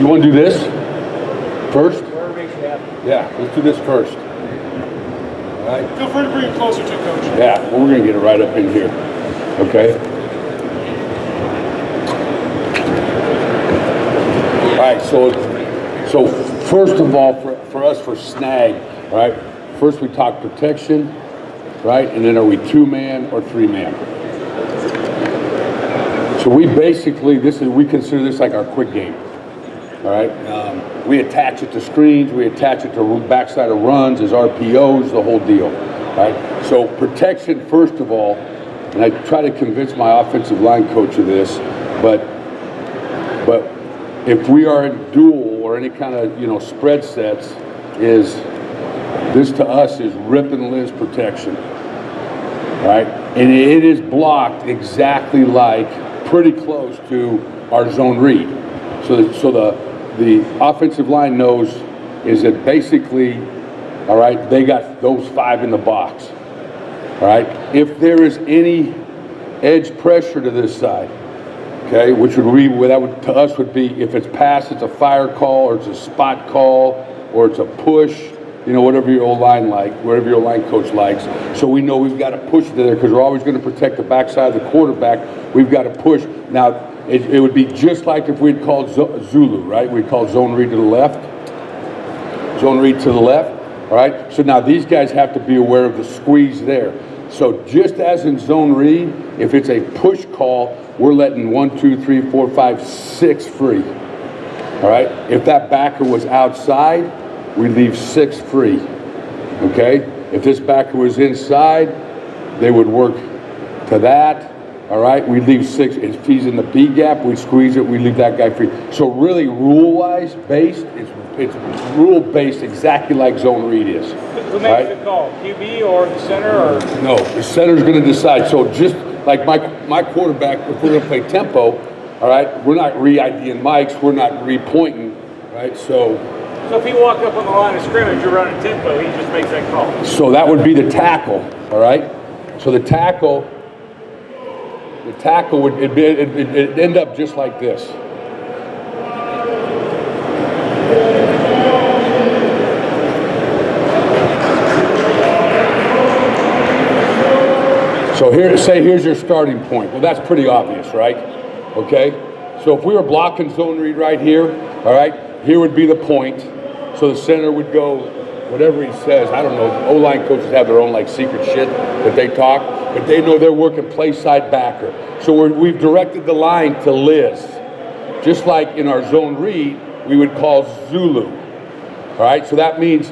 You want to do this first? Yeah, let's do this first. All right. Feel free to bring it closer to Coach. Yeah, well, we're going to get it right up in here. Okay. All right, so first of all, for us, for snag, right, first we talk protection, right, and then are we 2-man or 3-man? So we basically, we consider this like our quick game, all right? We attach it to screens, we attach it to backside of runs as RPOs, the whole deal, right? So protection, first of all, and I try to convince my offensive line coach of this, but if we are in dual or any kind of, spread sets, this to us is rip and Liz protection, right? And it is blocked exactly like, pretty close to our zone read. So the offensive line knows is that basically, all right, they got those 5 in the box, all right? If there is any edge pressure to this side, okay, which would be, to us would be, if it's pass, it's a fire call, or it's a spot call, or it's a push, whatever your whatever your line coach likes. So we know we've got to push it there because we're always going to protect the backside of the quarterback. We've got to push. Now, it would be just like if we'd called Zulu, right? We'd call zone read to the left. Zone read to the left, all right? So now these guys have to be aware of the squeeze there. So just as in zone read, if it's a push call, we're letting 1, 2, 3, 4, 5, 6 free, all right? If that backer was outside, we leave 6 free, okay? If this backer was inside, they would work to that, all right? We leave 6. If he's in the B gap, we squeeze it, we leave that guy free. So really rule-wise based, it's rule-based exactly like zone read is. Who makes the call, QB or the center? Or? No, the center's gonna decide. So just like my quarterback, if we're gonna play tempo, all right, we're not re-IDing mics, we're not re-pointing, right? So if he walked up on the line of scrimmage, you're running tempo, he just makes that call. So that would be the tackle, all right? So the tackle would it'd end up just like this. So here's your starting point. Well, that's pretty obvious, right? Okay? So if we were blocking zone read right here, all right, here would be the point. So the center would go, whatever he says, I don't know, O-line coaches have their own secret shit that they talk, but they know they're working play side backer. So we've directed the line to Liz. Just like in our zone read, we would call Zulu. All right, so that means,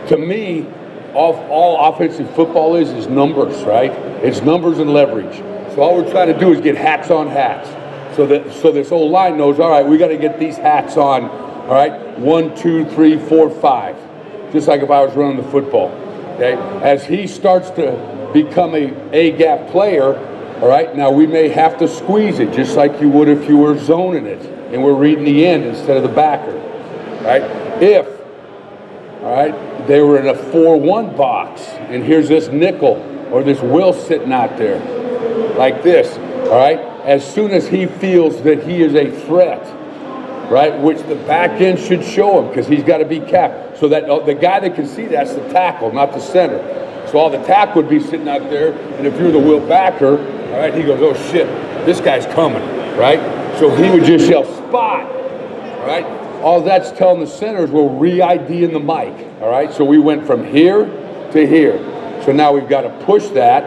to me, all offensive football is numbers, right? It's numbers and leverage. So all we're trying to do is get hats on hats. So this old line knows, all right, we got to get these hats on, all right, 1, 2, 3, 4, 5. Just like if I was running the football, okay? As he starts to become a gap player, all right, now we may have to squeeze it just like you would if you were zoning it and we're reading the end instead of the backer, right? If, all right, they were in a 4-1 box and here's this nickel or this Will sitting out there like this, all right? As soon as he feels that he is a threat, right, which the back end should show him because he's got to be capped. So that the guy that can see that's the tackle, not the center. So all the tackle would be sitting out there, and if you're the Will backer, all right, he goes, oh shit, this guy's coming, right? So he would just yell, spot, all right? All that's telling the centers we're re-IDing the mic, all right? So we went from here to here. So now we've got to push that,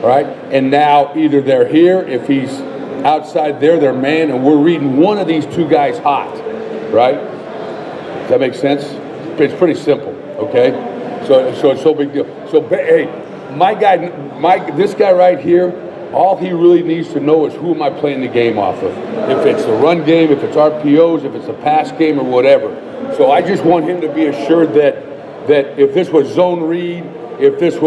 all right? And now either they're here, if he's outside there, they're man, and we're reading one of these 2 guys hot, right? Does that make sense? It's pretty simple, okay? So it's no big deal. So hey, this guy right here, all he really needs to know is who am I playing the game off of? If it's the run game, if it's RPOs, if it's a pass game, or whatever. So I just want him to be assured that if this was zone read, if this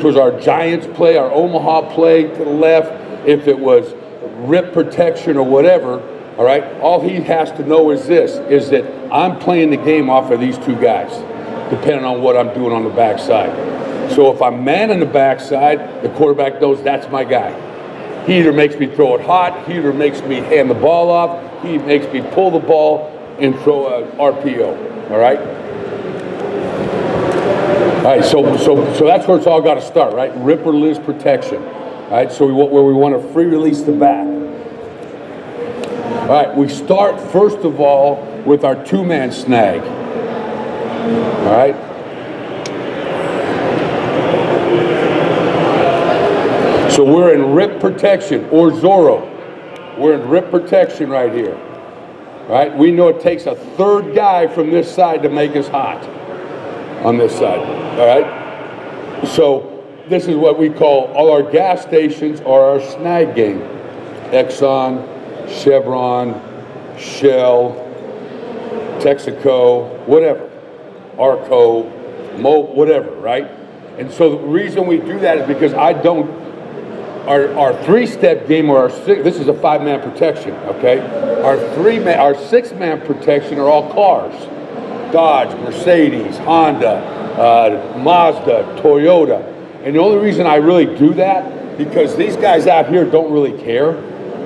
was our Giants play, our Omaha play to the left, if it was rip protection or whatever, all right, all he has to know is that I'm playing the game off of these 2 guys, depending on what I'm doing on the backside. So if I'm manning the backside, the quarterback knows that's my guy. He either makes me throw it hot, he either makes me hand the ball off, he makes me pull the ball and throw a RPO, all right? All right, so that's where it's all got to start, right? Rip or Liz protection, all right? So where we want to free release the back. All right, we start first of all with our two-man snag, all right? So we're in rip protection, or Zorro. We're in rip protection right here. All right? We know it takes a third guy from this side to make us hot on this side. All right? So this is what we call all our gas stations are our snag game. Exxon, Chevron, Shell, Texaco, whatever. Arco, whatever, right? And so the reason we do that is because our three-step game, or this is a five-man protection, okay? Our six-man protection are all cars. Dodge, Mercedes, Honda, Mazda, Toyota. And the only reason I really do that, because these guys out here don't really care.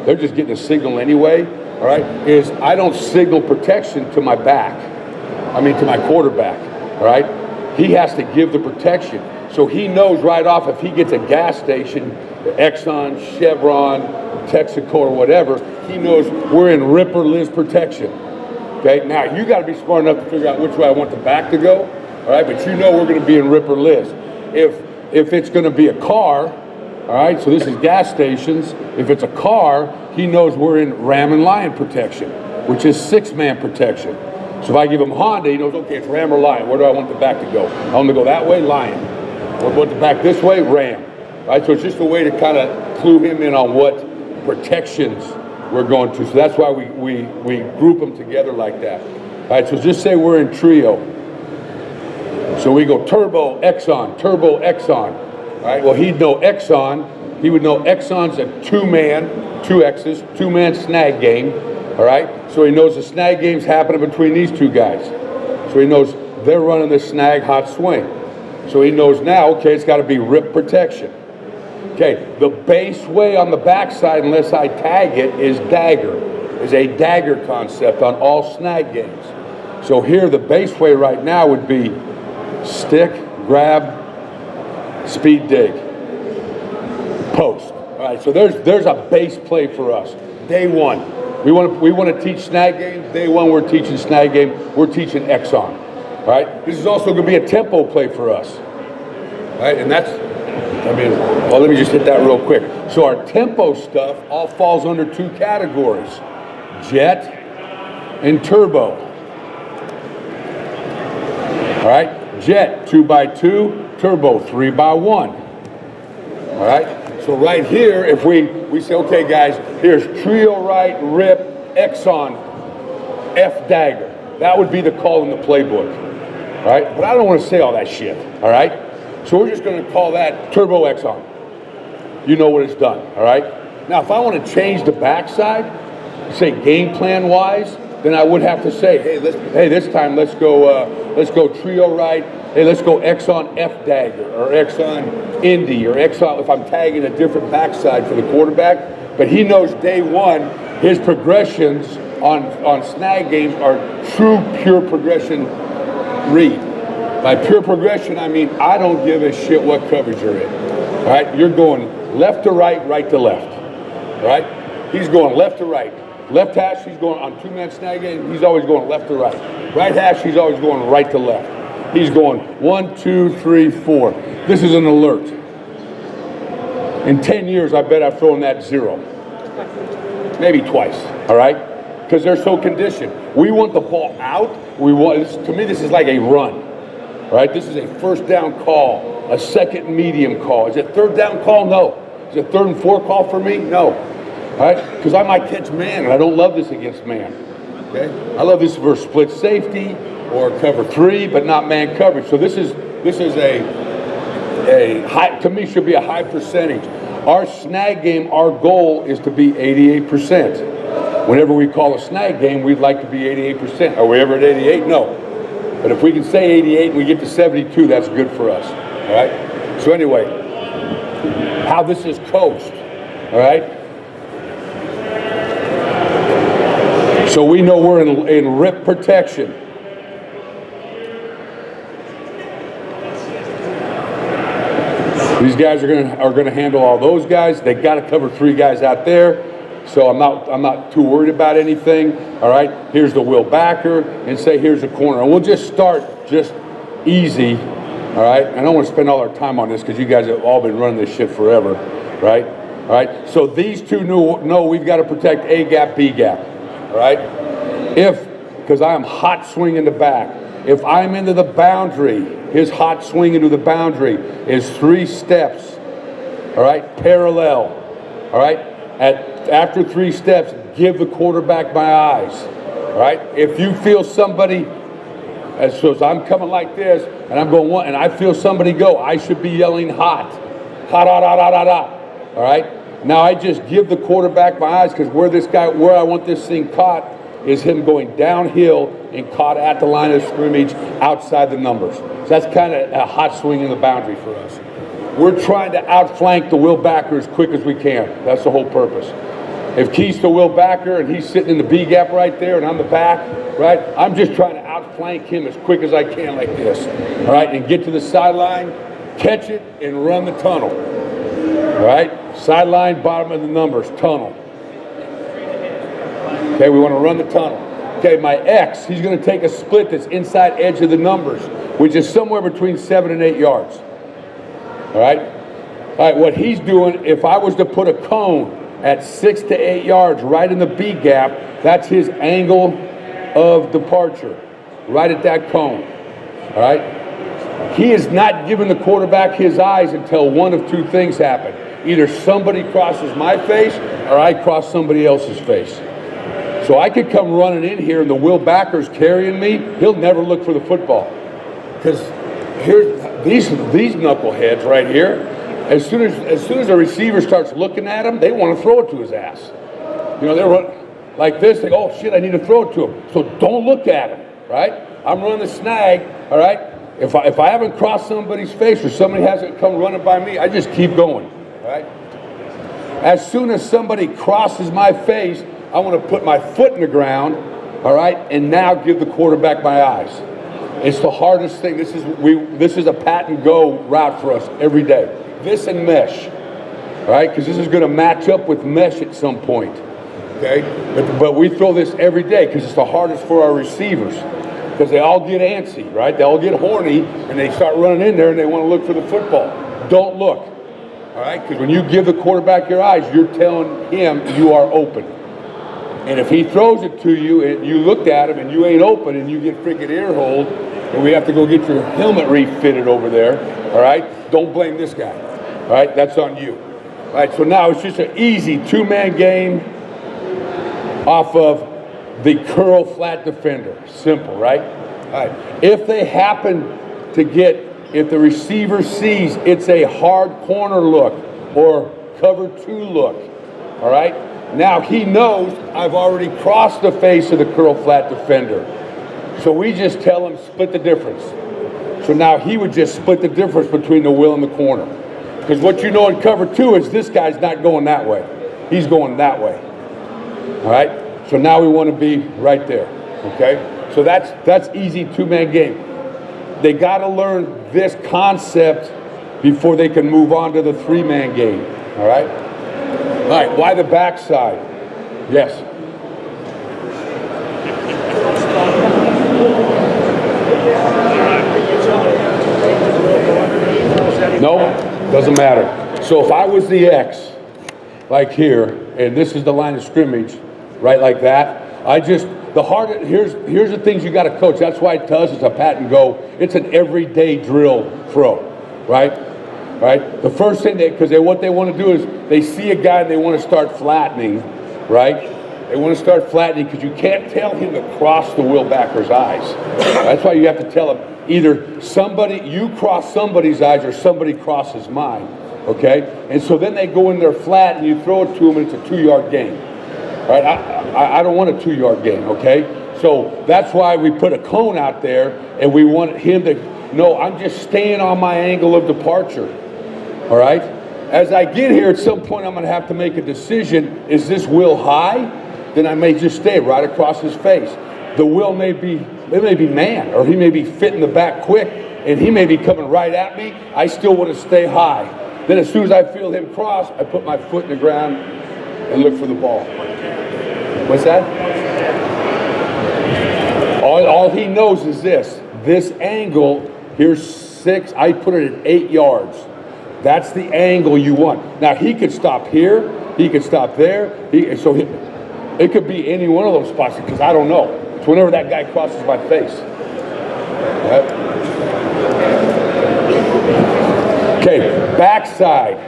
They're just getting a signal anyway, all right? Is I don't signal protection to my to my quarterback, all right? He has to give the protection. So he knows right off if he gets a gas station, Exxon, Chevron, Texaco, or whatever, he knows we're in rip or Liz protection. Okay, now you got to be smart enough to figure out which way I want the back to go. All right, but you know we're going to be in rip or Liz. If it's going to be a car, all right, so this is gas stations. If it's a car, he knows we're in ram and lion protection, which is six-man protection. So if I give him Honda, he knows, okay, it's ram or lion. Where do I want the back to go? I want to go that way, lion. Or want the back this way, ram. Right, so it's just a way to kind of clue him in on what protections we're going to. So that's why we group them together like that. All right, so just say we're in trio. So we go turbo, Exxon, turbo, Exxon. All right, well, he'd know Exxon. He would know Exxon's a two-man, two X's, two-man snag game. All right, so he knows the snag game's happening between these two guys. So he knows they're running the snag hot swing. So he knows now, okay, it's got to be rip protection. Okay, the base way on the backside, unless I tag it, is dagger. Is a dagger concept on all snag games. So here the base way right now would be stick, grab, speed dig, post. All right, so there's a base play for us. Day one, we want to teach snag game. Day one, we're teaching snag game. We're teaching Exxon. All right, this is also going to be a tempo play for us. All right, and that's. Well, let me just hit that real quick. So our tempo stuff all falls under two categories, jet and turbo. All right, jet 2x2, turbo 3x1. All right, so right here, if we say, okay guys, here's trio right, rip, Exxon, F dagger. That would be the call in the playbook. All right, but I don't want to say all that shit, all right? So we're just going to call that turbo Exxon. You know what it's done, all right? Now, if I want to change the backside, say game plan wise, then I would have to say, hey, this time let's go trio right. Hey, let's go Exxon F dagger or Exxon Indy or Exxon if I'm tagging a different backside for the quarterback. But he knows day one his progressions on snag games are true pure progression read. By pure progression, I mean I don't give a shit what coverage you're in. All right, you're going left to right, right to left. All right, he's going left to right. Left hash, he's going on two-man snag game. He's always going left to right. Right hash, he's always going right to left. He's going 1, 2, 3, 4. This is an alert. In 10 years, I bet I've thrown that zero. Maybe twice. All right, because they're so conditioned. We want the ball out. To me, this is like a run. Right? This is a first down call, a second medium call. Is it third down call? No. Is it 3rd and 4 call for me? No. All right? Because I might catch man, and I don't love this against man. Okay? I love this for split safety or cover 3, but not man coverage. So this is a high, to me, should be a high percentage. Our snag game, our goal is to be 88%. Whenever we call a snag game, we'd like to be 88%. Are we ever at 88? No. But if we can say 88 and we get to 72, that's good for us. All right? So anyway, how this is coached. All right? So we know we're in rip protection. These guys are gonna handle all those guys. They got to cover 3 guys out there. So I'm not too worried about anything. All right. Here's the wheel backer, and say here's the corner, and we'll just start just easy. All right. I don't want to spend all our time on this because you guys have all been running this shit forever, right? All right. So these two know we've got to protect A gap, B gap. All right. Because I am hot swing in the back. If I'm into the boundary, his hot swing into the boundary is 3 steps. All right. Parallel. All right. After 3 steps, give the quarterback my eyes. All right. If you feel somebody, as I'm coming like this, and I'm going one, and I feel somebody go, I should be yelling hot, hot, hot, hot, hot, hot, hot. All right. Now I just give the quarterback my eyes because where I want this thing caught is him going downhill and caught at the line of scrimmage outside the numbers. So that's kind of a hot swing in the boundary for us. We're trying to outflank the wheel backer as quick as we can. That's the whole purpose. If Keith's the wheel backer and he's sitting in the B gap right there and I'm the back, right, I'm just trying to outflank him as quick as I can like this, all right, and get to the sideline, catch it, and run the tunnel, all right? Sideline, bottom of the numbers, tunnel. Okay, we want to run the tunnel. Okay, my X, he's going to take a split that's inside edge of the numbers, which is somewhere between 7 and 8 yards. All right? All right, what he's doing, if I was to put a cone at 6 to 8 yards right in the B gap, that's his angle of departure, right at that cone. All right? He is not giving the quarterback his eyes until one of 2 things happen. Either somebody crosses my face or I cross somebody else's face. So I could come running in here and the wheel backer's carrying me, he'll never look for the football. Because here's these knuckleheads right here, as soon as the receiver starts looking at him, they want to throw it to his ass. You know, they're running like this, they go, oh shit, I need to throw it to him. So don't look at him, right? I'm running the snag, all right? If I haven't crossed somebody's face or somebody hasn't come running by me, I just keep going, all right? As soon as somebody crosses my face, I want to put my foot in the ground, all right, and now give the quarterback my eyes. It's the hardest thing. This is a pat and go route for us every day. This and mesh, all right, because this is going to match up with mesh at some point, okay? But we throw this every day because it's the hardest for our receivers because they all get antsy, right? They all get horny and they start running in there and they want to look for the football. Don't look, all right? Because when you give the quarterback your eyes, you're telling him you are open. And if he throws it to you and you looked at him and you ain't open and you get freaking ear hold and we have to go get your helmet refitted over there, all right, don't blame this guy, all right, that's on you. All right, so now it's just an easy 2-man game off of the curl flat defender. Simple, right? All right, if they happen to if the receiver sees it's a hard corner look or cover 2 look, all right, now he knows I've already crossed the face of the curl flat defender. So we just tell him split the difference. So now he would just split the difference between the wheel and the corner. Because what you know in cover 2 is this guy's not going that way. He's going that way. All right? So now we want to be right there. Okay? So that's easy 2-man game. They got to learn this concept before they can move on to the 3-man game. All right? All right, why the backside? Yes. No, doesn't matter. So if I was the X, like here, and this is the line of scrimmage, right, like that, here's the things you got to coach. That's why to us it's a pat and go. It's an everyday drill throw, right? Right? The first thing what they want to do is they see a guy and they want to start flattening, right? They want to start flattening because you can't tell him to cross the wheel backer's eyes. That's why you have to tell him either you cross somebody's eyes or somebody crosses mine, okay? And so then they go in there flat and you throw it to them and it's a 2-yard gain, right? I don't want a 2-yard gain, okay? So that's why we put a cone out there and we want him to, no, I'm just staying on my angle of departure. All right? As I get here, at some point I'm going to have to make a decision. Is this will high? Then I may just stay right across his face. The will may be man, or he may be fitting the back quick, and he may be coming right at me. I still want to stay high. Then as soon as I feel him cross, I put my foot in the ground and look for the ball. What's that? All he knows is this angle, here's 6, I put it at 8 yards. That's the angle you want. Now he could stop here, he could stop there, it could be any one of those spots because I don't know. It's whenever that guy crosses my face. Right. Okay, backside.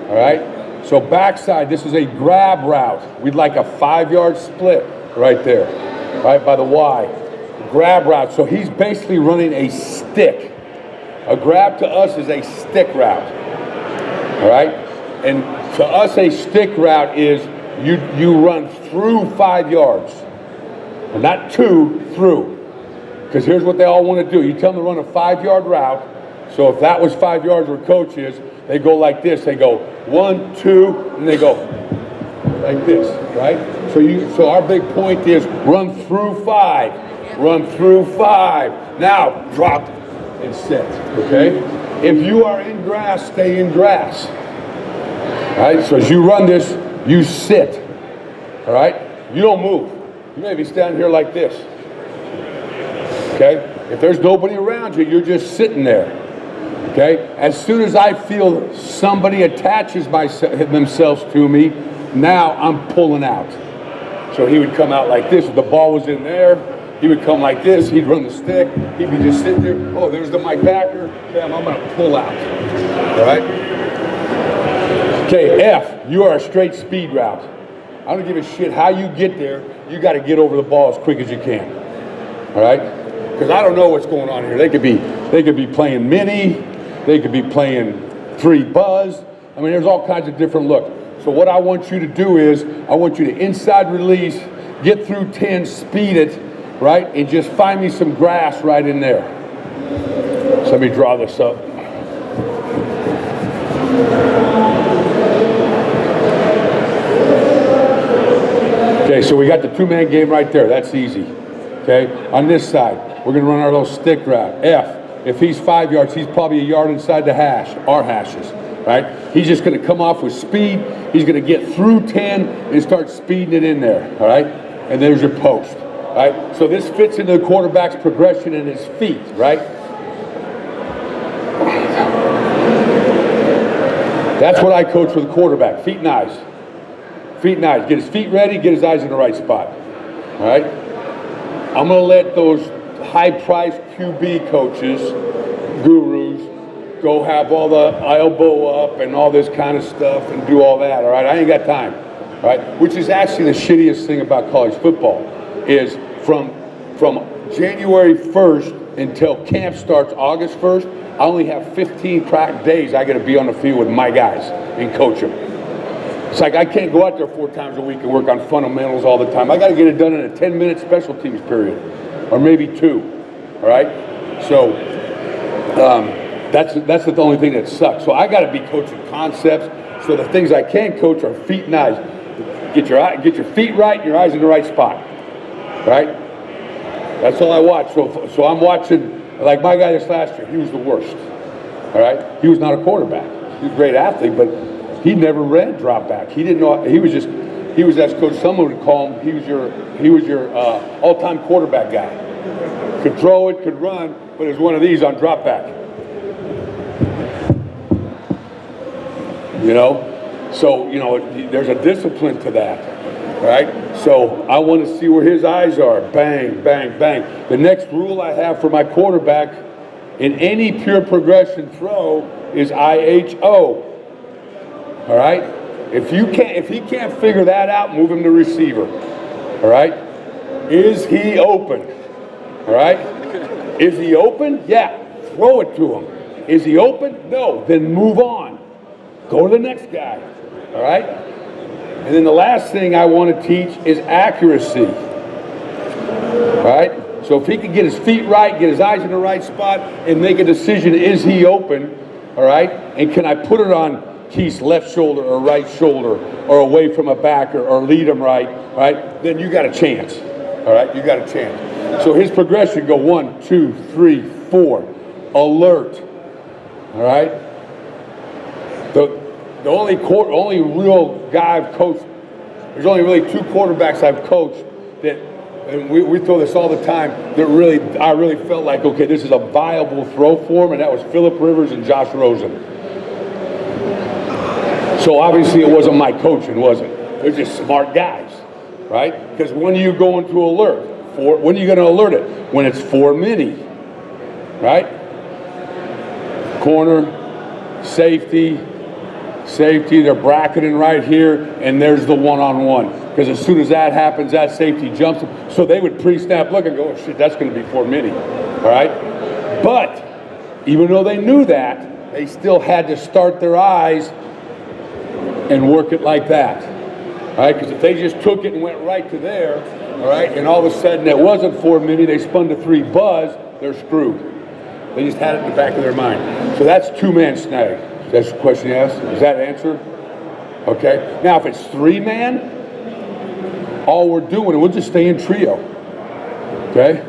All right. So backside, this is a grab route. We'd like a 5-yard split right there, right by the Y. Grab route. So he's basically running a stick. A grab to us is a stick route. All right. And to us, a stick route is you run through 5 yards. Not 2, through. Because here's what they all want to do. You tell them to run a 5-yard route. So if that was 5 yards where coach is, they go like this. They go 1, 2, and they go like this, right? So our big point is run through 5. Run through 5. Now drop and sit, okay? If you are in grass, stay in grass. All right? So as you run this, you sit. All right? You don't move. You may be standing here like this. Okay? If there's nobody around you, you're just sitting there. Okay? As soon as I feel somebody attaches themselves to me, now I'm pulling out. So he would come out like this. If the ball was in there, he would come like this. He'd run the stick. He'd be just sitting there. Oh, there's my backer. Bam, I'm going to pull out. All right? Okay, F, you are a straight speed route. I don't give a shit how you get there. You got to get over the ball as quick as you can. All right? Because I don't know what's going on here. They could be playing mini. They could be playing 3 buzz. I mean, there's all kinds of different looks. So what I want you to do is I want you to inside release, get through 10, speed it, right? And just find me some grass right in there. So let me draw this up. Okay, so we got the 2-man game right there. That's easy. Okay, on this side, we're going to run our little stick route. F, if he's 5 yards, he's probably a yard inside the hash, our hashes, right? He's just going to come off with speed. He's going to get through 10 and start speeding it in there, all right? And there's your post, right? So this fits into the quarterback's progression in his feet, right? That's what I coach with the quarterback, feet and eyes. Feet and eyes. Get his feet ready, get his eyes in the right spot. All right? I'm going to let those high-priced QB coaches, gurus, go have all the elbow up and all this kind of stuff and do all that, all right? I ain't got time, all right? Which is actually the shittiest thing about college football is from January 1st until camp starts August 1st, I only have 15 days I got to be on the field with my guys and coach them. It's like I can't go out there 4 times a week and work on fundamentals all the time. I got to get it done in a 10-minute special teams period, or maybe 2. All right. So that's the only thing that sucks. So I got to be coaching concepts. So the things I can coach are feet and eyes. Get your feet right, and your eyes in the right spot. Right. That's all I watch. So I'm watching. Like my guy this last year, he was the worst. All right. He was not a quarterback. He was a great athlete, but he never read drop back. He didn't know. He was as coach. Someone would call him. He was your all-time quarterback guy. Could throw it, could run, but it was one of these on drop back. You know, so there's a discipline to that, right? So I want to see where his eyes are. Bang, bang, bang. The next rule I have for my quarterback in any pure progression throw is IHO. All right? If he can't figure that out, move him to receiver. All right? Is he open? All right? Is he open? Yeah. Throw it to him. Is he open? No. Then move on. Go to the next guy. All right? And then the last thing I want to teach is accuracy. All right? So if he can get his feet right, get his eyes in the right spot, and make a decision, is he open? All right? And can I put it on Keith's left shoulder or right shoulder, or away from a backer, or lead him right, then you got a chance. All right, you got a chance. So his progression go 1, 2, 3, 4, alert. All right. The only real guy I've coached. There's only really 2 quarterbacks I've coached that, and we throw this all the time, that I really felt like, okay, this is a viable throw for him, and that was Phillip Rivers and Josh Rosen. So obviously it wasn't my coaching, was it? They're just smart guys, right? Because when are you going to alert? When are you going to alert it? When it's 4 mini, right? Corner, safety, they're bracketing right here, and there's the one-on-one. Because as soon as that happens, that safety jumps. So they would pre-snap look and go, oh, shit, that's going to be 4 mini, all right? But even though they knew that, they still had to start their eyes and work it like that, all right? Because if they just took it and went right to there, all right, and all of a sudden it wasn't 4 mini, they spun to 3 buzz, they're screwed. They just had it in the back of their mind. So that's 2-man snag. That's the question you asked? Is that answer? Okay. Now, if it's 3-man, all we're doing, and we'll just stay in trio. Okay?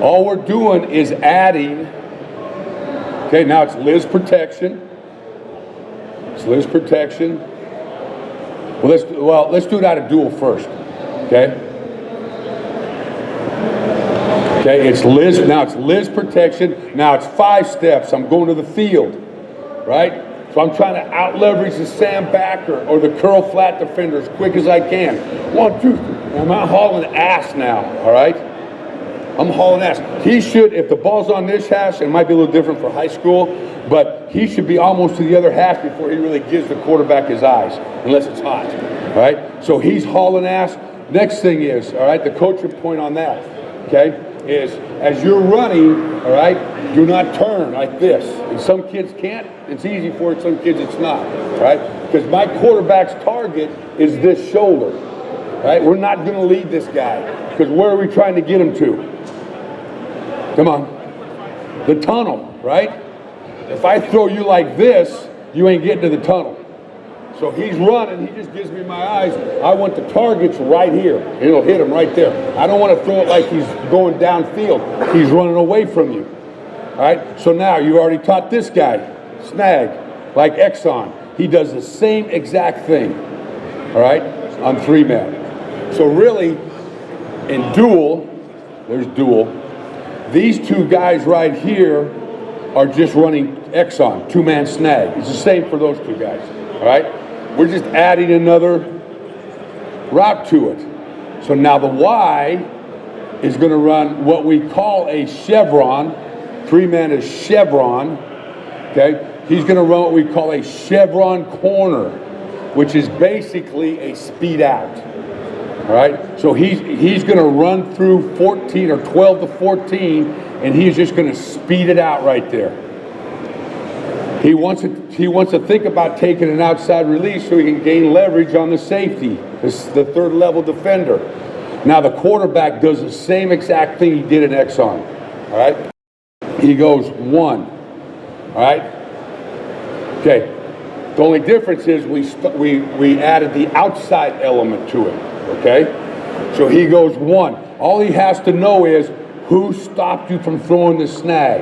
All we're doing is adding. Okay, now it's Liz protection. It's Liz protection. Well, let's do it out of dual first. Okay? Okay, it's Liz. Now it's Liz protection. Now it's 5 steps. I'm going to the field. Right? So I'm trying to out-leverage the Sam backer or the curl flat defender as quick as I can. 1, 2, 3. I'm not hauling ass now, all right? I'm hauling ass. He should, if the ball's on this hash, it might be a little different for high school, but he should be almost to the other hash before he really gives the quarterback his eyes, unless it's hot, all right? So he's hauling ass. Next thing is, all right, the coaching point on that, okay, is as you're running, all right, do not turn like this. And some kids can't. It's easy for it. Some kids it's not, right? Because my quarterback's target is this shoulder, right? We're not going to lead this guy because where are we trying to get him to? Come on. The tunnel, right? If I throw you like this, you ain't getting to the tunnel. So he's running, he just gives me my eyes. I want the targets right here. It'll hit him right there. I don't want to throw it like he's going downfield. He's running away from you. All right, so now you already taught this guy, snag, like Exxon. He does the same exact thing, all right, on 3-man. So really, in dual, there's dual. These 2 guys right here are just running Exxon, 2-man snag. It's the same for those 2 guys, all right? We're just adding another route to it. So now the Y is going to run what we call a chevron. 3-man is chevron. Okay? He's going to run what we call a chevron corner, which is basically a speed out. All right? So he's going to run through 14 or 12 to 14, and he's just going to speed it out right there. He wants to think about taking an outside release so he can gain leverage on the safety, the 3rd level defender. Now the quarterback does the same exact thing he did in Exxon. All right? He goes 1. All right? Okay. The only difference is we added the outside element to it. Okay? So he goes 1. All he has to know is who stopped you from throwing the snag.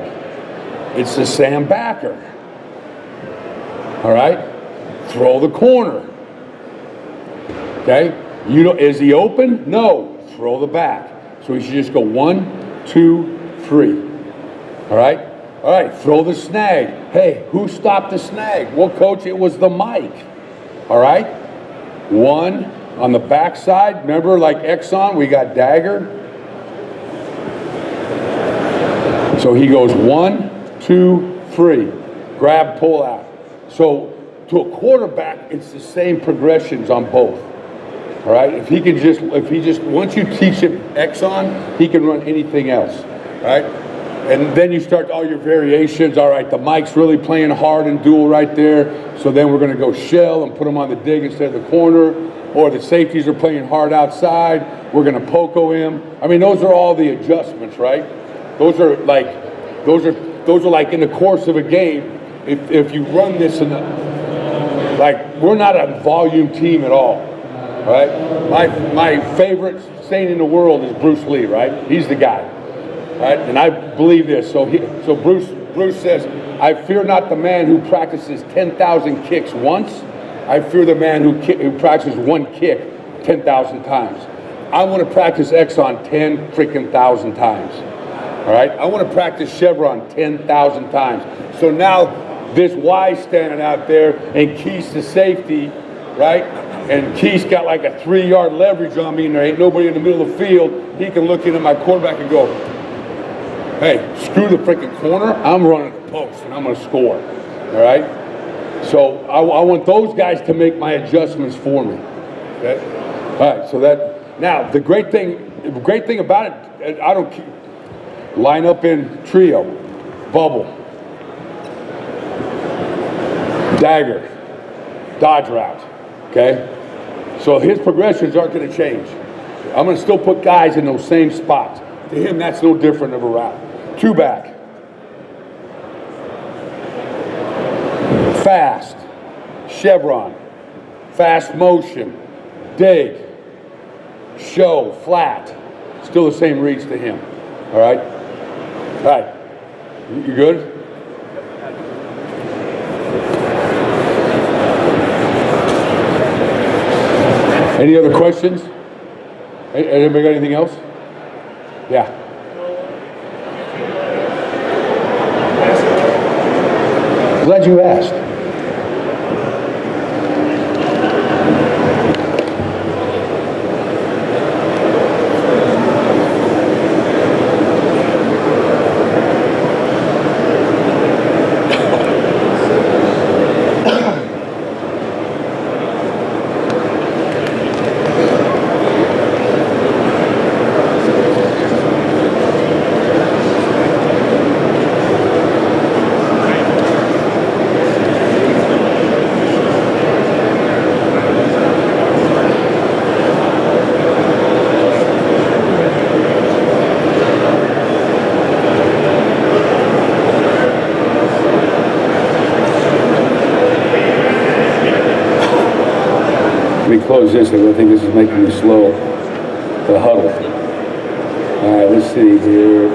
It's the Sam backer. All right, throw the corner. Okay, is he open? No, throw the back. So he should just go 1, 2, 3. All right, throw the snag. Hey, who stopped the snag? Well, coach, it was the mic. All right, 1 on the back side. Remember, like Exxon, we got dagger. So he goes 1, 2, 3. Grab, pull out. So to a quarterback, it's the same progressions on both. All right. If he just once you teach him Exxon, he can run anything else. All right. And then you start all your variations. All right. The mic's really playing hard and dual right there. So then we're going to go shell and put him on the dig instead of the corner. Or the safeties are playing hard outside. We're going to poco him. I mean, those are all the adjustments, right? Those are like in the course of a game. if you run this in the, like, we're not a volume team at all, right? My favorite saying in the world is Bruce Lee, right? He's the guy, right? And I believe this. So Bruce says, I fear not the man who practices 10,000 kicks once. I fear the man who practices one kick 10,000 times. I want to practice Exxon 10 freaking thousand times. All right? I want to practice Chevron 10,000 times. So now this Y standing out there and Keith's the safety, right? And Keith's got like a 3-yard leverage on me and there ain't nobody in the middle of the field. He can look into my quarterback and go, hey, screw the freaking corner. I'm running the post and I'm going to score. All right? So I want those guys to make my adjustments for me. Okay? All right, so that, now the great thing about it, I don't line up in trio, bubble, dagger, dodge route, okay? So his progressions aren't going to change. I'm going to still put guys in those same spots. To him, that's no different of a route. 2 back. Fast, chevron, fast motion, dig, show, flat. Still the same reads to him, all right? All right, you good? Any other questions? Anybody got anything else? Yeah. Glad you asked. Let me close this because I think this is making me slow. The huddle. All right, let's see here.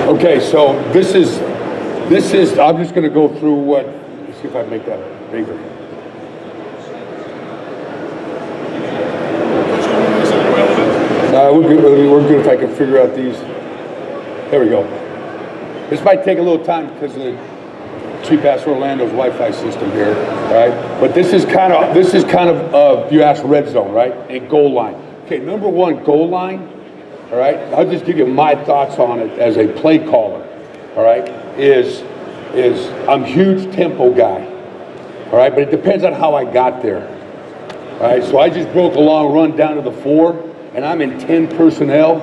Okay, so this is, I'm just going to go through what, let's see if I can make that bigger. We're good if I can figure out these. There we go. This might take a little time because of the cheap ass Orlando's Wi-Fi system here, right? But this is kind of you asked red zone, right? And goal line. Okay, number one, goal line. All right, I'll just give you my thoughts on it as a play caller. All right, is I'm a huge tempo guy. All right, but it depends on how I got there. All right, so I just broke a long run down to the 4. And I'm in 10 personnel,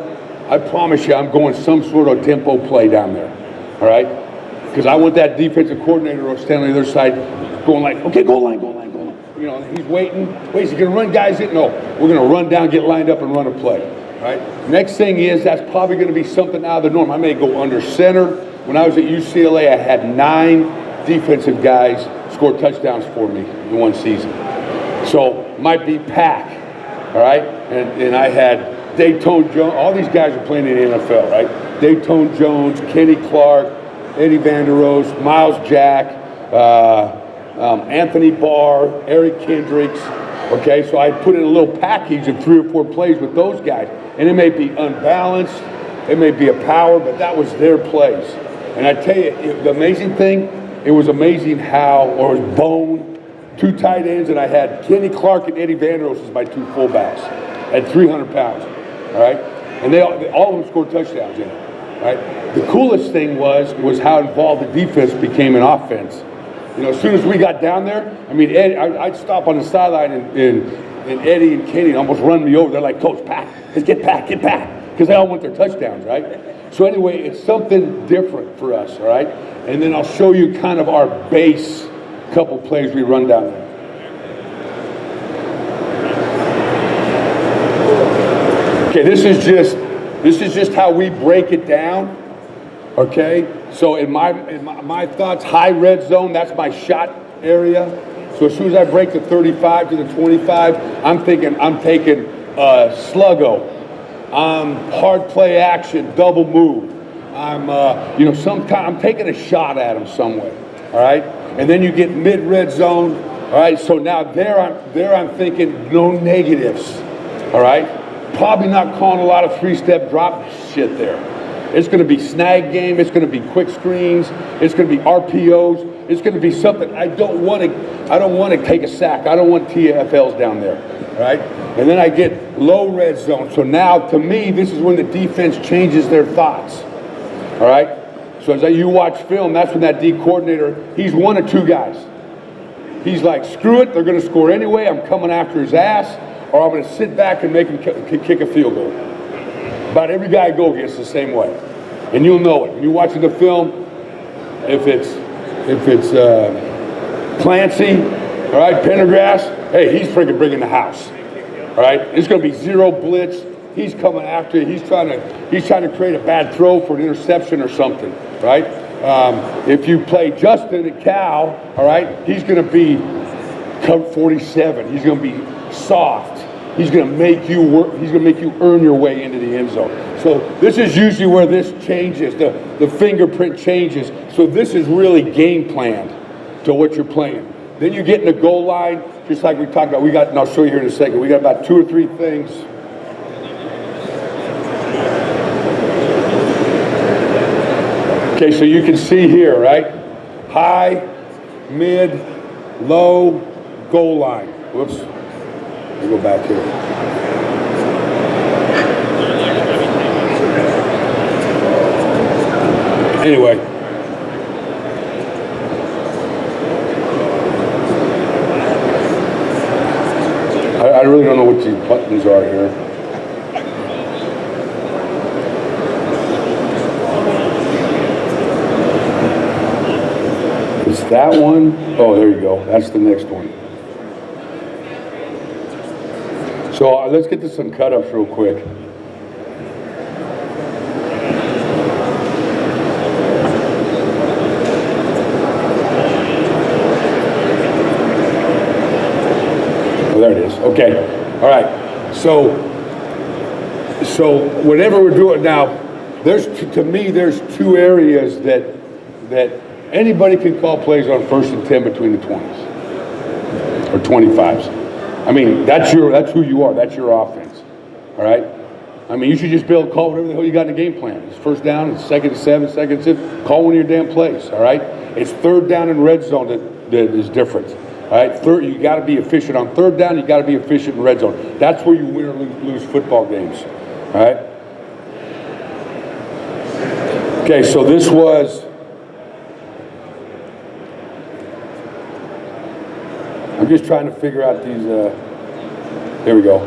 I promise you I'm going some sort of tempo play down there, all right? Because I want that defensive coordinator or standing on the other side going like, okay, goal line. You know, he's waiting. Wait, is he going to run guys in? No, we're going to run down, get lined up, and run a play, all right? Next thing is that's probably going to be something out of the norm. I may go under center. When I was at UCLA, I had 9 defensive guys score touchdowns for me in one season. So might be pack. All right, and I had Dayton Jones. All these guys are playing in the NFL, right? Dayton Jones, Kenny Clark, Eddie Vanderoos, Miles Jack, Anthony Barr, Eric Kendricks. Okay, so I put in a little package of 3 or 4 plays with those guys, and it may be unbalanced, it may be a power, but that was their plays. And I tell you, the amazing thing, it was amazing how, or it was bone. 2 tight ends, and I had Kenny Clark and Eddie Vanderoos as my 2 fullbacks at 300 pounds, all right? And they all of them scored touchdowns in it, right? The coolest thing was how involved the defense became in offense. You know, as soon as we got down there, I mean, I'd stop on the sideline and Eddie and Kenny almost run me over. They're like, Coach, pack, let's get back, because they all want their touchdowns, right? So anyway, it's something different for us, all right? And then I'll show you kind of our base couple plays we run down there. Okay, this is just how we break it down. Okay, so in my thoughts, high red zone, that's my shot area. So as soon as I break the 35 to the 25, I'm taking sluggo. Hard play action, double move. Sometimes I'm taking a shot at him some way. All right, and then you get mid red zone. All right, so now there I'm thinking no negatives. All right, probably not calling a lot of three-step drop shit there. It's going to be snag game. It's going to be quick screens. It's going to be RPOs. It's going to be something I don't want to take a sack. I don't want TFLs down there, right? And then I get low red zone. So now, to me, this is when the defense changes their thoughts, all right? So as you watch film, that's when that D coordinator, he's one of two guys. He's like, screw it, they're going to score anyway. I'm coming after his ass, or I'm going to sit back and make him kick a field goal. About every guy I go against the same way, and you'll know it when you're watching the film. If it's Clancy, all right, Pendergrass, hey, he's freaking bringing the house, all right. It's going to be zero blitz. He's coming after you. He's trying to create a bad throw for an interception or something, right? If you play Justin at Cal, all right, he's going to be come 47. He's going to be soft. He's going to make you work. He's going to make you earn your way into the end zone. So this is usually where this changes. The fingerprint changes. So this is really game planned to what you're playing. Then you get in the goal line, just like we talked about. And I'll show you here in a second. We got about 2 or 3 things. Okay, so you can see here, right? High, mid, low, goal line. Whoops. Let me go back here. Anyway. I really don't know what these buttons are here. It's that one. Oh, there you go. That's the next one. So let's get to some cut-ups real quick. Oh, there it is. Okay. All right. So whatever we're doing now, to me, there's 2 areas that anybody can call plays on 1st and 10 between the 20s or 25s. I mean, that's who you are. That's your offense. All right? I mean, you should just be able to call whatever the hell you got in the game plan. It's 1st down, it's 2nd and 7, 2nd and 6. Call one of your damn plays. All right? It's 3rd down and red zone that is different. All right? You got to be efficient on 3rd down. You got to be efficient in red zone. That's where you win or lose football games. All right? Okay, so this was. I'm just trying to figure out these, here we go.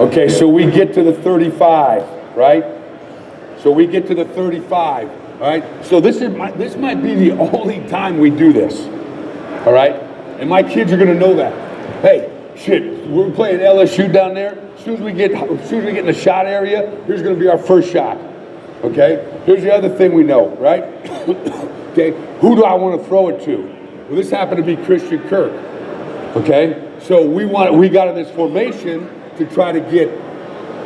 Okay, so we get to the 35, right? So we get to the 35, all right? So this might be the only time we do this, all right? And my kids are gonna know that. Hey, shit, we're playing LSU down there. As soon as we get in the shot area, here's gonna be our first shot, okay? Here's the other thing we know, right? Okay, who do I want to throw it to? Well, this happened to be Christian Kirk, okay? So we got in this formation to try to get,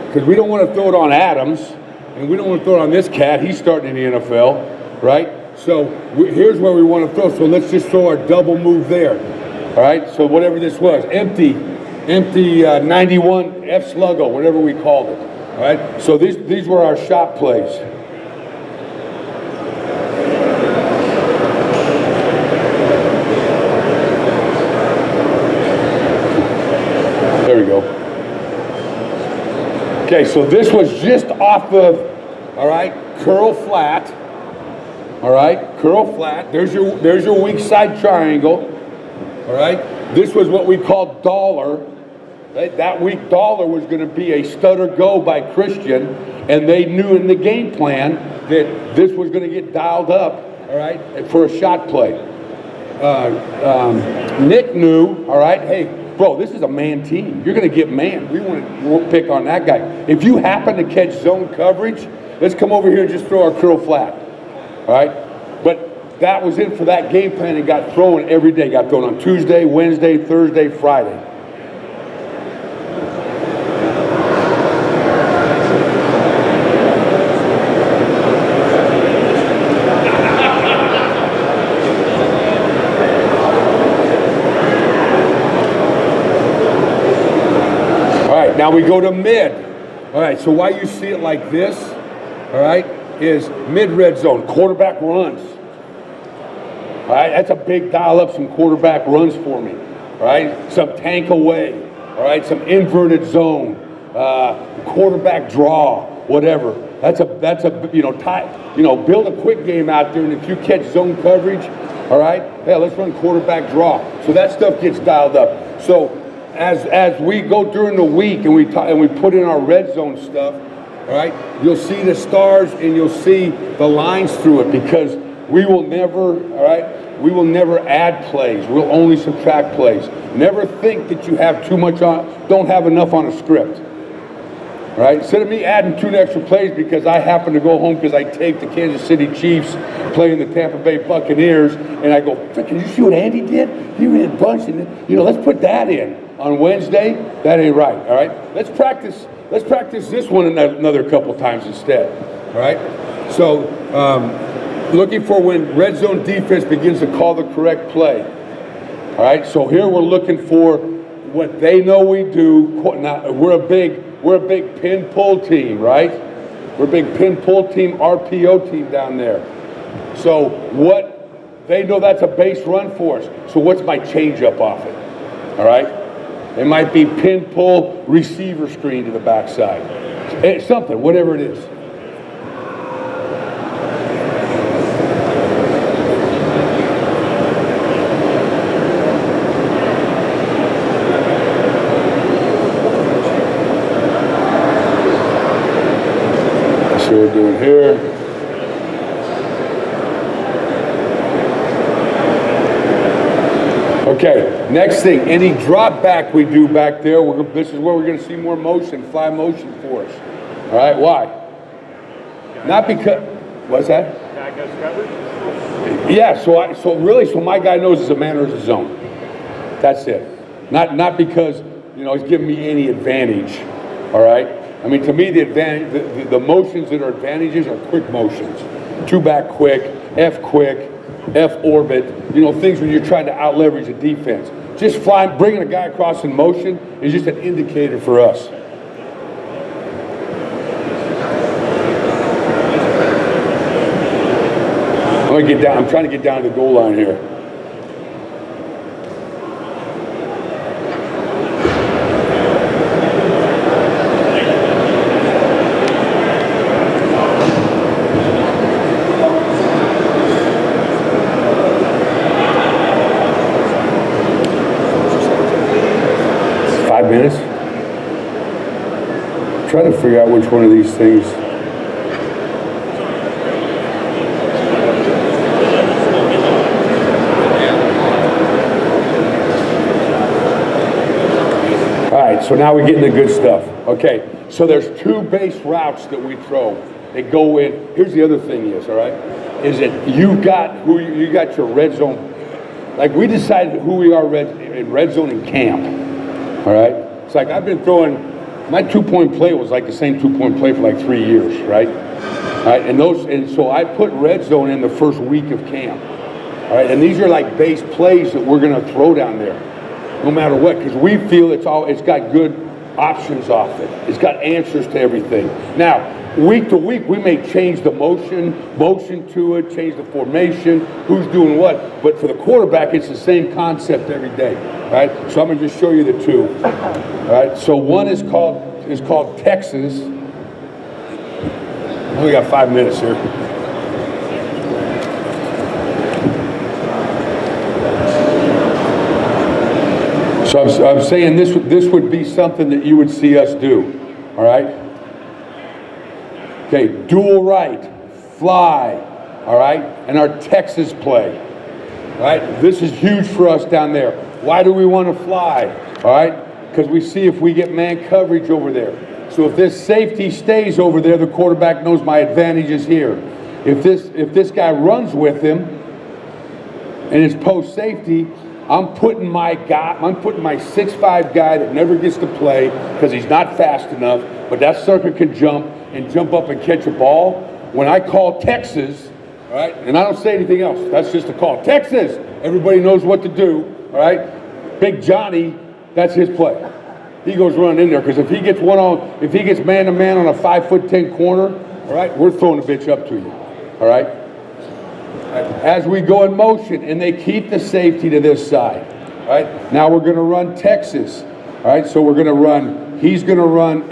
because we don't want to throw it on Adams, and we don't want to throw it on this cat. He's starting in the NFL, right? So here's where we want to throw. So let's just throw our double move there, all right? So whatever this was, empty 91 F sluggo, whatever we called it, all right? So these were our shot plays. There we go. Okay, so this was just off of, all right, curl flat. All right, curl flat. There's your weak side triangle. All right, this was what we called dollar. Right? That weak dollar was going to be a stutter go by Christian, and they knew in the game plan that this was going to get dialed up. All right, for a shot play. Nick knew, all right, hey, bro, this is a man team. You're going to get man. We want to pick on that guy. If you happen to catch zone coverage, let's come over here and just throw our curl flat, all right? But that was it for that game plan and got thrown every day. Got thrown on Tuesday, Wednesday, Thursday, Friday. Now we go to mid. All right, so why you see it like this, all right, is mid-red zone, quarterback runs. All right, that's a big dial up some quarterback runs for me. All right, some tank away. All right, some inverted zone, quarterback draw, whatever. That's a build a quick game out there, and if you catch zone coverage, all right, yeah, let's run quarterback draw. So that stuff gets dialed up. So as we go during the week and we put in our red zone stuff, all right, you'll see the stars and you'll see the lines through it, because we will never, all right, we will never add plays. We'll only subtract plays. Never think that you have too much don't have enough on a script. All right, instead of me adding 2 extra plays because I happen to go home because I taped the Kansas City Chiefs playing the Tampa Bay Buccaneers, and I go, can you see what Andy did? He ran a bunch, and let's put that in on Wednesday. That ain't right. All right, let's practice this one another couple times instead. All right, so looking for when red zone defense begins to call the correct play. All right, so here we're looking for what they know we do. Now, we're a big pin pull team, right? We're a big pin pull team, RPO team down there. So what they know, that's a base run for us. So what's my change up off it? All right, it might be pin pull receiver screen to the backside. It's something, whatever it is. That's what we're doing here. Okay, next thing, any drop back we do back there, this is where we're going to see more motion, fly motion for us. All right, why? Not because, what's that? Guy goes covered? Yeah, so my guy knows it's a man or it's a zone. That's it. Not because, he's giving me any advantage, all right? I mean, to me, the advantage, the motions that are advantages are quick motions. 2-back quick, F quick, F orbit, things when you're trying to out leverage a defense. Just bringing a guy across in motion is just an indicator for us. I'm trying to get down to the goal line here. Minutes. Try to figure out which one of these things. All right, so now we're getting the good stuff. Okay, so there's 2 base routes that we throw. They go in. Here's the other thing is, all right, is that you got your red zone. Like, we decided who we are in red zone in camp. All right, it's like I've been throwing, my 2-point play was like the same 2-point play for like 3 years, right? All right, and so I put red zone in the first week of camp. All right, and these are like base plays that we're gonna throw down there, no matter what, because we feel it's got good options off it. It's got answers to everything. Now, week to week, we may change the motion to it, change the formation, who's doing what. But for the quarterback, it's the same concept every day. All right, so I'm going to just show you the 2. All right, so one is called Texas. We got 5 minutes here. So I'm saying this would be something that you would see us do. All right. Okay, dual right, fly, all right, and our Texas play. All right, this is huge for us down there. Why do we want to fly? All right, because we see if we get man coverage over there. So if this safety stays over there, the quarterback knows my advantage is here. If this guy runs with him and it's post safety, I'm putting my 6'5" guy that never gets to play because he's not fast enough, but that sucker can jump up and catch a ball. When I call Texas, all right, and I don't say anything else, that's just a call. Texas, everybody knows what to do, all right? Big Johnny, that's his play. He goes running in there because if he gets man-to-man on a 5'10" corner, all right, we're throwing the bitch up to you, all right? As we go in motion, and they keep the safety to this side, all right? Now we're going to run Texas, all right? So he's going to run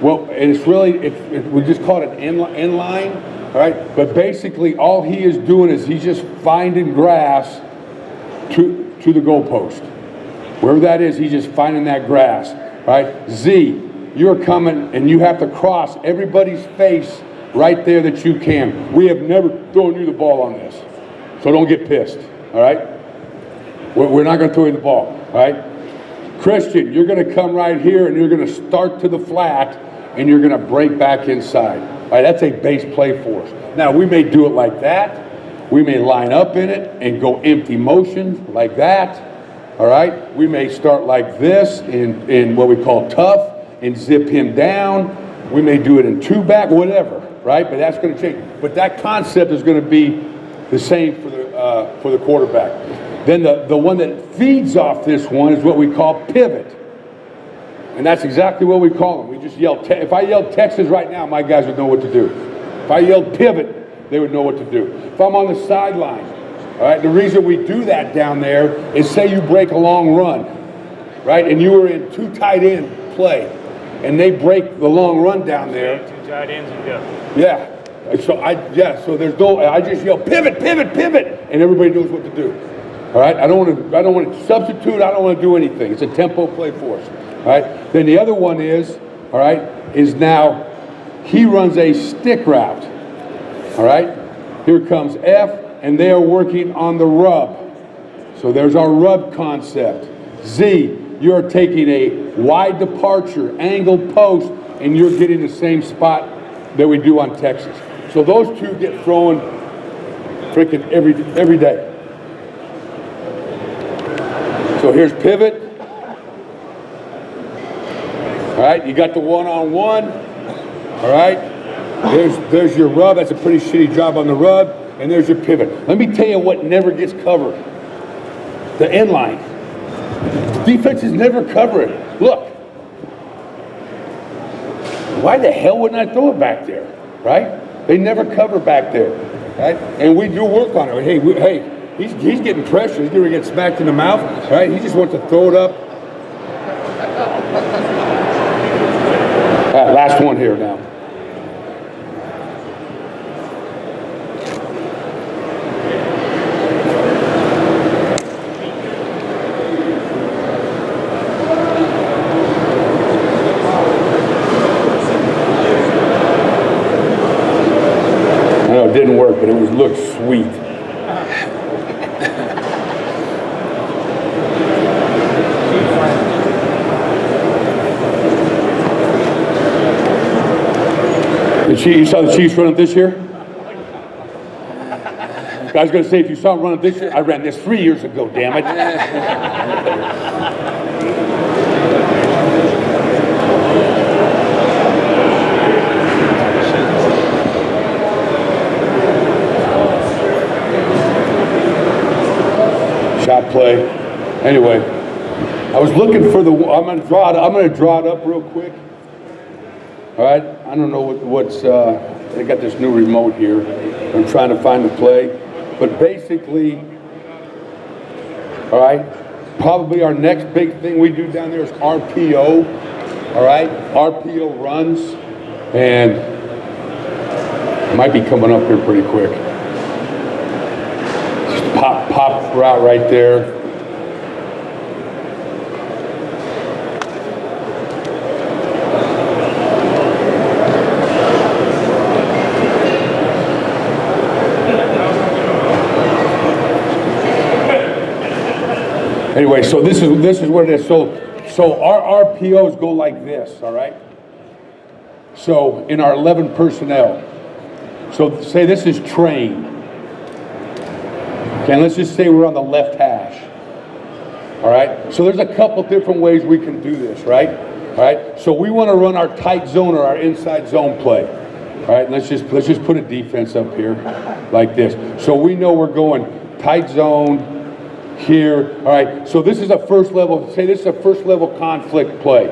and it's really, we just call it an inline, all right? But basically all he is doing is he's just finding grass to the goalpost. Wherever that is, he's just finding that grass, right? Z, you're coming and you have to cross everybody's face right there that you can. We have never thrown you the ball on this, so don't get pissed, all right? We're not going to throw you the ball, all right? Christian, you're going to come right here and you're going to start to the flat and you're going to break back inside. All right, that's a base play for us. Now, we may do it like that. We may line up in it and go empty motions like that. All right, we may start like this in what we call tough and zip him down. We may do it in two back, whatever, right? But that's going to change. But that concept is going to be the same for the quarterback. Then the one that feeds off this one is what we call pivot. And that's exactly what we call them. We just yell, if I yelled Texas right now, my guys would know what to do. If I yelled pivot, they would know what to do. If I'm on the sideline, all right, the reason we do that down there is say you break a long run, right? And you were in two tight end play, and they break the long run down there. Two tight ends and go. Yeah. So I just yell pivot, pivot, pivot, and everybody knows what to do. All right. I don't want to substitute. I don't want to do anything. It's a tempo play for us. All right. Then the other one is now he runs a stick route. All right. Here comes F, and they are working on the rub. So there's our rub concept. Z, you're taking a wide departure, angle post, and you're getting the same spot that we do on Texas. So those two get thrown freaking every day. So here's pivot. All right, you got the one-on-one. All right, there's your rub. That's a pretty shitty job on the rub. And there's your pivot. Let me tell you what never gets covered. The end line. Defenses never cover it. Look. Why the hell wouldn't I throw it back there? Right? They never cover back there. Right? And we do work on it. Hey, he's getting pressure. He's going to get smacked in the mouth. Right? He just wants to throw it up. All right, last one here now. It didn't work, but it looked sweet. You saw the Chiefs run it this year? I was going to say, if you saw them run it this year, I ran this 3 years ago, damn it. Shot play. Anyway, I was looking for I'm going to draw it up real quick. All right. I don't know what's. They got this new remote here. I'm trying to find the play, but basically, all right. Probably our next big thing we do down there is RPO. All right. RPO runs, and it might be coming up here pretty quick. Pop route right there. Anyway, so this is what it is. So our RPOs go like this, all right? So in our 11 personnel, so say this is train. Okay, and let's just say we're on the left hash. All right, so there's a couple different ways we can do this, right? All right, so we want to run our tight zone or our inside zone play. All right, let's just put a defense up here like this. So we know we're going tight zone here. All right, so this is a first level, say this is a first level conflict play.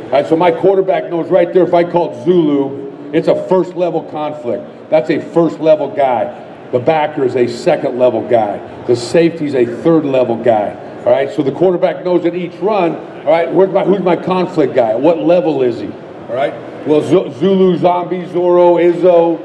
All right, so my quarterback knows right there, if I call it Zulu, it's a first level conflict. That's a first level guy. The backer is a second level guy. The safety is a third level guy. All right, so the quarterback knows at each run, all right, who's my conflict guy? What level is he? All right, well, Zulu, Zombie, Zorro, Izzo,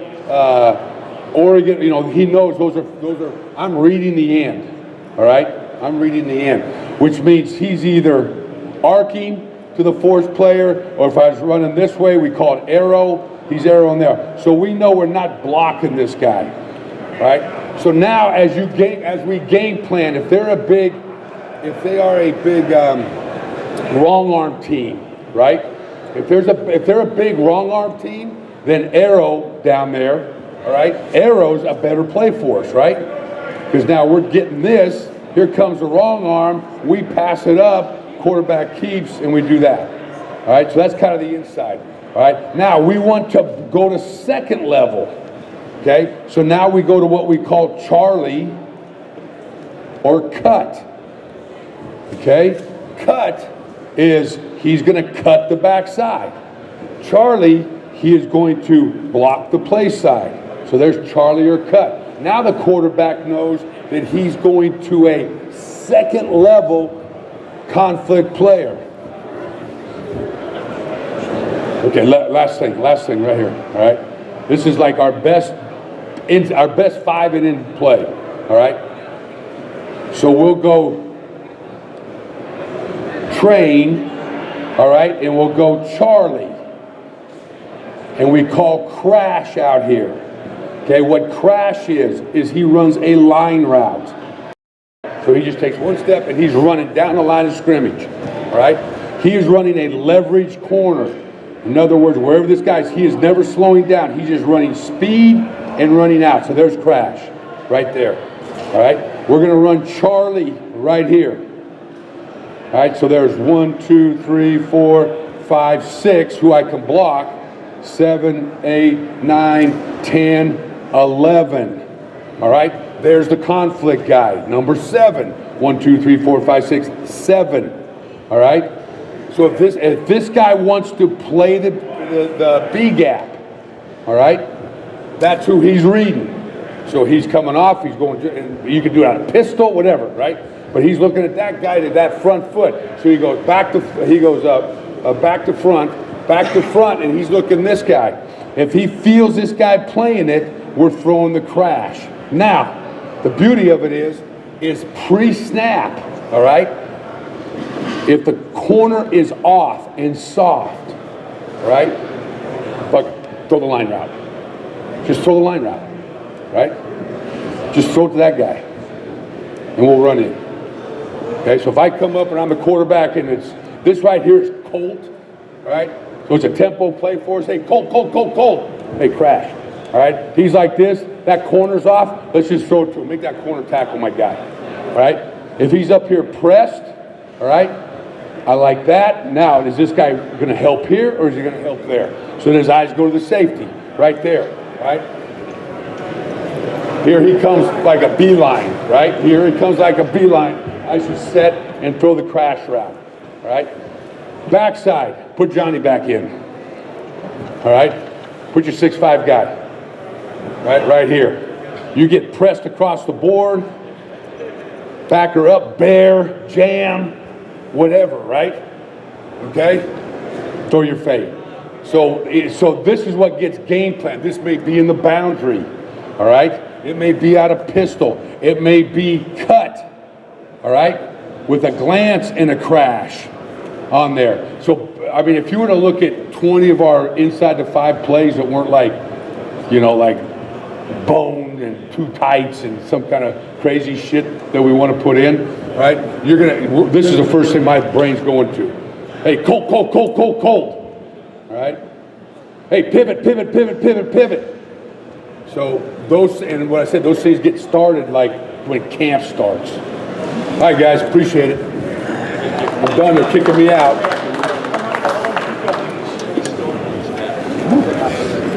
Oregon, you know, he knows those are, I'm reading the end. All right, I'm reading the end, which means he's either arcing to the fourth player, or if I was running this way, we call it arrow, he's arrowing there. So we know we're not blocking this guy. All right, so now as we game plan, if they are a big wrong arm team, right? If they're a big wrong arm team, then arrow down there, all right? Arrow's a better play for us, right? Because now we're getting this. Here comes the wrong arm. We pass it up. Quarterback keeps, and we do that. All right. So that's kind of the inside. All right. Now we want to go to second level. Okay. So now we go to what we call Charlie or cut. Okay, cut is he's going to cut the backside. Charlie, he is going to block the play side. So there's Charlie or cut. Now the quarterback knows that he's going to a second level conflict player. Okay, last thing right here. All right, this is like our best 5 and in play. All right, so we'll go train, all right, and we'll go Charlie, and we call crash out here. Okay, what crash is he runs a line route. So he just takes one step and he's running down the line of scrimmage, all right? He is running a leverage corner. In other words, wherever this guy's, he is never slowing down. He's just running speed and running out. So there's crash right there, all right? We're gonna run Charlie right here. All right, so there's 1, 2, 3, 4, 5, 6 who I can block. 7, 8, 9, 10, 11. All right, there's the conflict guy, number 7. 1, 2, 3, 4, 5, 6, 7. All right, so if this guy wants to play the B gap, all right, that's who he's reading. So he's coming off, he's going, and you can do it on a pistol, whatever, right? But he's looking at that guy to that front foot. So he goes back to front, and he's looking this guy. If he feels this guy playing it, we're throwing the crash. Now, the beauty of it is pre-snap, all right? If the corner is off and soft, all right? But throw the line route. Just throw the line route, right? Just throw it to that guy, and we'll run in. Okay, so if I come up and I'm the quarterback and it's this right here is Colt, all right? So it's a tempo play for us. Hey, Colt. Hey, crash. All right? He's like this. That corner's off. Let's just throw it to him. Make that corner tackle my guy. All right? If he's up here pressed, all right? I like that. Now, is this guy going to help here or is he going to help there? So then his eyes go to the safety right there, right? Here he comes like a beeline, right? Here he comes like a beeline. I should set and throw the crash route, all right? Backside, put Johnny back in, all right? Put your 6'5" guy, right here. You get pressed across the board, backer up, bear, jam, whatever, right? Okay? Throw your fade. So this is what gets game plan. This may be in the boundary, all right? It may be out of pistol. It may be cut, all right? With a glance and a crash on there. So, I mean, if you were to look at 20 of our inside the 5 plays that weren't like, you know, like boned and too tights and some kind of crazy shit that we want to put in, right? This is the first thing my brain's going to. Hey, cold, cold, cold, cold, cold. All right? Hey, pivot, pivot, pivot, pivot, pivot. So and what I said, those things get started like when camp starts. All right, guys, appreciate it. I'm done. They're kicking me out.